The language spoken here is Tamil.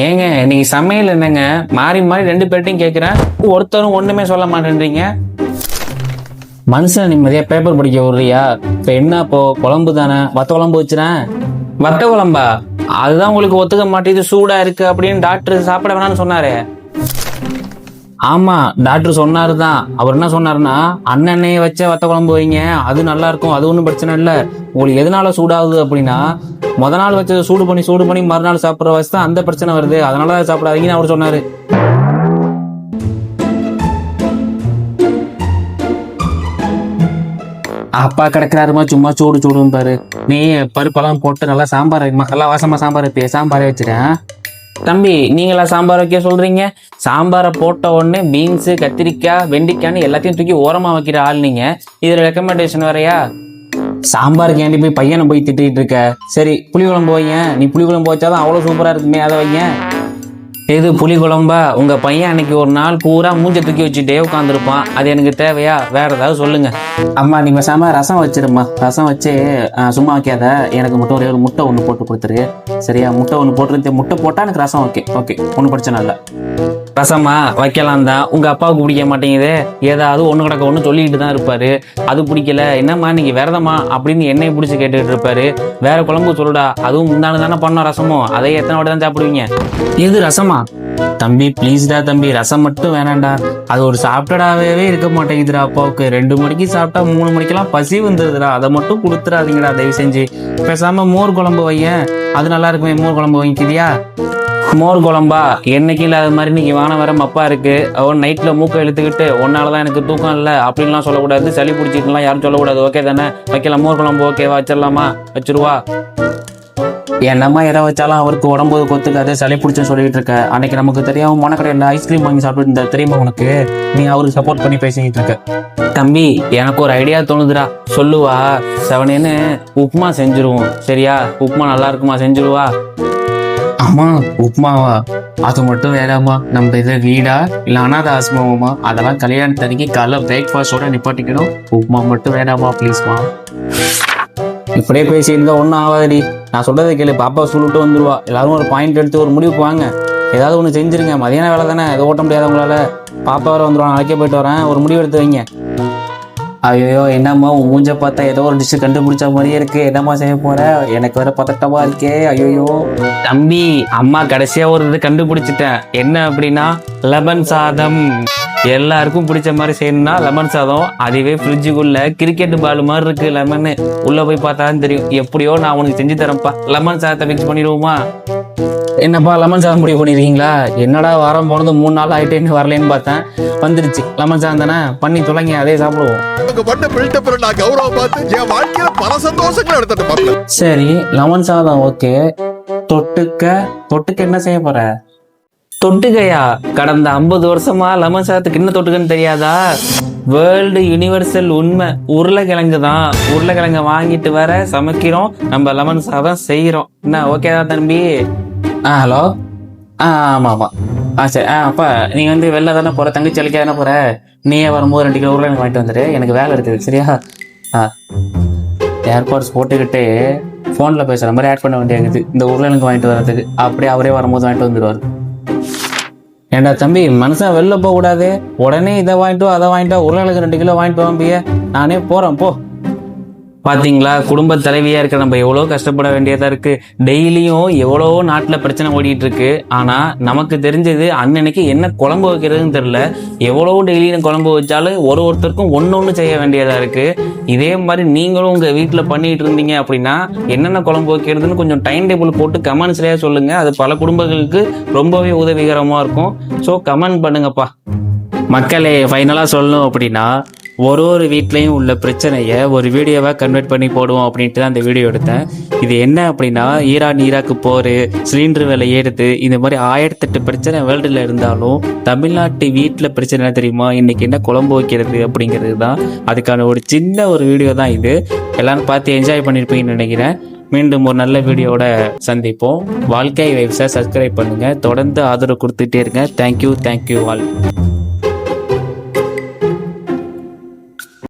ஏங்க இன்னைக்கு சமையல் என்னங்க மாறி மாறி ரெண்டு பேர்ட்டையும் கேட்குறேன், ஒருத்தரும் ஒண்ணுமே சொல்ல மாட்டேன்றீங்க. மனுஷன் நிம்மதியா பேப்பர் படிக்க விடுறியா? இப்ப என்ன இப்போ குழம்பு தானே, வத்த குழம்பு வச்சுறேன். வத்த குழம்பா? அதுதான் உங்களுக்கு ஒத்துக்க மாட்டேது, சூடா இருக்கு அப்படின்னு டாக்டர் சாப்பிட வேணாம்னு சொன்னாரு. ஆமா, டாக்டர் சொன்னாரு தான். அவர் என்ன சொன்னாருன்னா, அண்ணெண்ணெயை வச்ச வத்த குழம்பு வைங்க, அது நல்லா இருக்கும், அது ஒன்றும் பிரச்சனை இல்லை. உங்களுக்கு எதனால சூடாகுது அப்படின்னா, முத நாள் வச்சதை சூடு பண்ணி மறுநாள் சாப்பிட்ற வச்சு தான் அந்த பிரச்சனை வருது, அதனால சாப்பிடாதீங்கன்னு அவர் சொன்னாரு. அப்பா கிடக்குறாருமா சும்மா சூடுன்னு பாரு. நீ பருப்பெல்லாம் போட்டு நல்லா சாம்பார் வைக்குமா, நல்லா வாசமா சாம்பார் வைப்பிய, சாம்பாரே வச்சுட்டேன். தம்பி, நீங்களா சாம்பார் வைக்க சொல்றீங்க? சாம்பாரை போட்ட உடனே பீன்ஸு, கத்திரிக்காய், வெண்டிக்காய்னு எல்லாத்தையும் தூக்கி ஓரமா வைக்கிற ஆள் நீங்க. இதுல ரெக்கமெண்டேஷன் வரையா? சாம்பாருக்கு ஏண்டி போய் பையனை போய் திட்டிட்டு இருக்க? சரி, புளிக்குழம்பு வைங்க. நீ புளிக்குழம்பு வச்சாதான் அவ்வளோ சூப்பரா இருக்குமே, அதை வைங்க. எது புளி குழம்பா? உங்க பையன் அன்னைக்கு ஒரு நாள் பூரா மூஞ்ச தூக்கி வச்சுட்டே உட்காந்துருப்பான், அது எனக்கு தேவையா? வேற ஏதாவது சொல்லுங்க. அம்மா, நீங்க பேசாம ரசம் வச்சிருமா. ரசம் வச்சு சும்மா வைக்காத, எனக்கு மட்டும் ஒரே ஒரு முட்டை ஒன்று போட்டு கொடுத்துரு. சரியா? முட்டை ஒன்று போட்டு, முட்டை போட்டா எனக்கு ரசம் ஓகே ஒன்றும் பிரச்சனை இல்லை. ரசமா வைக்கலாம் தான், உங்க அப்பாவுக்கு பிடிக்க மாட்டேங்குது. ஏதாவது ஒன்று கிடக்க ஒன்று சொல்லிக்கிட்டு தான் இருப்பாரு. அது பிடிக்கல, என்னம்மா நீங்க விரதமா அப்படின்னு என்னை பிடிச்சி கேட்டுட்டு இருப்பாரு. வேற குழம்பு சொல்லுடா, அதுவும் முந்தானு தானே பண்ணோம் ரசமும், அதை எத்தனை வாட்டி தான் சாப்பிடுவீங்க? எது ரசமா? தம்பி ப்ளீஸ்டா தம்பி, ரசம் மட்டும் வேணாண்டா. அது ஒரு சாப்பிட்டடாவே இருக்க மாட்டேங்குதுடா அப்பாவுக்கு. 2 மணிக்கு சாப்பிட்டா 3 மணிக்கெல்லாம் பசி வந்துடுதுடா. அதை மட்டும் கொடுத்துடாதீங்கடா தயவு செஞ்சு. பேசாம மோர் குழம்பு வையன், அது நல்லா இருக்குமே. மோர் குழம்பு வைக்கிறியா? மோர் குழம்பா? என்னைக்கு இல்லாத மாதிரி இன்னைக்கு வான வர மப்பா இருக்கு. அவன் நைட்ல மூக்கை இழுத்துக்கிட்டு ஒன்னாலதான் எனக்கு தூக்கம் இல்லை அப்படின்லாம் சொல்லக்கூடாது, சளி பிடிச்சிக்கலாம் யாரும் சொல்லக்கூடாது. ஓகே தானே? வைக்கலாம் மோர் குழம்பு. ஓகேவா? வச்சிடலாமா? வச்சிருவா. என்னம்மா எதை வச்சாலும் அவருக்கு உடம்பு கொத்துக்காது, சளி பிடிச்சுன்னு சொல்லிட்டு இருக்க. அன்னைக்கு நமக்கு தெரியாம மொனக்கடையில் ஐஸ்கிரீம் வாங்கி சாப்பிட்டு இருந்தா தெரியுமா உனக்கு? நீ அவருக்கு சப்போர்ட் பண்ணி பேசிக்கிட்டு இருக்க. தம்பி, எனக்கு ஒரு ஐடியா தோணுதுடா, சொல்லுவா. செவனேன்னு உப்புமா செஞ்சிருவோம். சரியா? உப்புமா நல்லா இருக்குமா? செஞ்சிருவா. ஆமா, உப்புமாவா? அது மட்டும் வேணாமா? நம்ம இது வீடா இல்லை அனாத ஆசிரமமா? அதெல்லாம் கல்யாணத்தன்னைக்கு காலைல பிரேக்ஃபாஸ்டோட நிப்பாட்டிக்கணும். உப்புமா மட்டும் வேணாமா ப்ளீஸ்மா? இப்படியே பேசியிருந்தா ஒன்றும் ஆகாதடி. நான் சொல்றதை கேளு, பாப்பா சொல்லிட்டு வந்துருவா. எல்லாரும் ஒரு பாயிண்ட் எடுத்து ஒரு முடிவுக்கு வாங்க. ஏதாவது ஒன்று செஞ்சிருங்க. மதியான வேலை தானே, எதை ஓட்ட முடியாத உங்களால. பாப்பா வர வந்துடுவான், நாளைக்கே போயிட்டு வரேன். ஒரு முடிவு எடுத்து வைங்க. ஐயோ, என்னம்மா உன் மூஞ்ச பார்த்தா ஏதோ ஒரு டிஷ்ஷு கண்டுபிடிச்ச மாதிரியே இருக்கு. என்னம்மா செய்ய போற? எனக்கு வேற பதட்டமா இருக்கே. ஐயோ தம்பி, அம்மா கடைசியா ஒரு இது கண்டுபிடிச்சிட்டேன். என்ன அப்படின்னா, லெமன் சாதம். எல்லாருக்கும் பிடிச்ச மாதிரி செய்யணும்னா லெமன் சாதம். அதுவே ஃப்ரிட்ஜுக்குள்ள கிரிக்கெட் பால் மாதிரி இருக்கு லெமனு. உள்ள போய் பார்த்தாதான் தெரியும். எப்படியோ நான் உனக்கு செஞ்சு தரேன்ப்பா. லெமன் சாதத்தை மிக்ஸ் பண்ணிடுவோமா? என்னப்பா லெமன் சாதம் முடிவு பண்ணிருக்கீங்களா? என்னடா வாரம் போனது 3 நாள் ஆயிட்டு இன்னும் வரலன்னு பார்த்தேன். வந்துருச்சு லெமன் சாதம் தானே, பண்ணி தொலைங்க, அதே சாப்பிடுவோம். சரி, லெமன் சாதம் ஓகே. தொட்டுக்க என்ன செய்ய போற? தொட்டுக்கையா? கடந்த 50 வருஷமா லெமன் சாதத்துக்கு என்ன தொட்டுக்கன்னு தெரியாதா? வேர்ல்டு யூனிவர்சல் உண்மை, உருளைக்கிழங்கு தான். உருளைக்கிழங்க வாங்கிட்டு வர சமைக்கிறோம், நம்ம லெமன் சாதம் செய்யறோம். என்ன ஓகேதா தம்பி? ஹலோ. ஆமா. சரி. அப்பா நீங்க வந்து வெளில தானே போற, தங்கச்சி அழைக்க தானே போற. நீயே வரும்போது 2 கிலோ உருளைக்கிழங்கு வாங்கிட்டு வந்துரு, எனக்கு வேலை இருக்குது. சரியா? ஏர்பாட்ஸ் போட்டுக்கிட்டு ஃபோன்ல பேசுற மாதிரி ஆட் பண்ண வேண்டியது இந்த உருளைக்கிழங்கு வாங்கிட்டு வர்றதுக்கு. அப்படியே அவரே வரும்போது வாங்கிட்டு வந்துடுவார். ஏண்டா தம்பி, மனுஷன் வெளில போக கூடாது, உடனே இதை வாங்கிட்டு அதை வாங்கிட்டா, உருளைக்கிழங்கு 2 கிலோ வாங்கிட்டு வாம்பிய, நானே போறேன் போ. பாத்தீங்களா, குடும்ப தலைவியா இருக்க நம்ம எவ்வளோ கஷ்டப்பட வேண்டியதா இருக்கு. டெய்லியும் எவ்வளோ நாட்டில் பிரச்சனை ஓடிட்டு இருக்கு. ஆனா நமக்கு தெரிஞ்சது அன்னன்னைக்கு என்ன குழம்பு வைக்கிறதுன்னு தெரியல. எவ்வளோ டெய்லியும் குழம்பு வச்சாலும் ஒருத்தருக்கும் ஒன்று செய்ய வேண்டியதா இருக்கு. இதே மாதிரி நீங்களும் உங்க வீட்டில் பண்ணிட்டு இருந்தீங்க அப்படின்னா என்னென்ன குழம்பு வைக்கிறதுன்னு கொஞ்சம் டைம் டேபிள் போட்டு கமெண்ட்ஸ்லயே சொல்லுங்க. அது பல குடும்பங்களுக்கு ரொம்பவே உதவிகரமா இருக்கும். ஸோ கமெண்ட் பண்ணுங்கப்பா. மக்களே, ஃபைனலாக சொல்லணும் அப்படின்னா, ஒரு வீட்லேயும் உள்ள பிரச்சனையை ஒரு வீடியோவாக கன்வெர்ட் பண்ணி போடுவோம் அப்படின்ட்டு தான் அந்த வீடியோ எடுத்தேன். இது என்ன அப்படின்னா, ஈராக்கு போர், சிலிண்டர் விலை ஏறுது, இந்த மாதிரி 1008 பிரச்சனை வேர்ல்டில் இருந்தாலும் தமிழ்நாட்டு வீட்டில் பிரச்சனை தெரியுமா, இன்னைக்கு என்ன குழம்பு வைக்கிறது அப்படிங்கிறது தான். அதுக்கான ஒரு சின்ன ஒரு வீடியோ தான் இது. எல்லாரும் பார்த்து என்ஜாய் பண்ணியிருப்பீங்கன்னு நினைக்கிறேன். மீண்டும் ஒரு நல்ல வீடியோவோட சந்திப்போம். வாழ்க்கை வைப்ஸை சப்ஸ்கிரைப் பண்ணுங்கள், தொடர்ந்து ஆதரவு கொடுத்துட்டே இருங்க. Thank you all.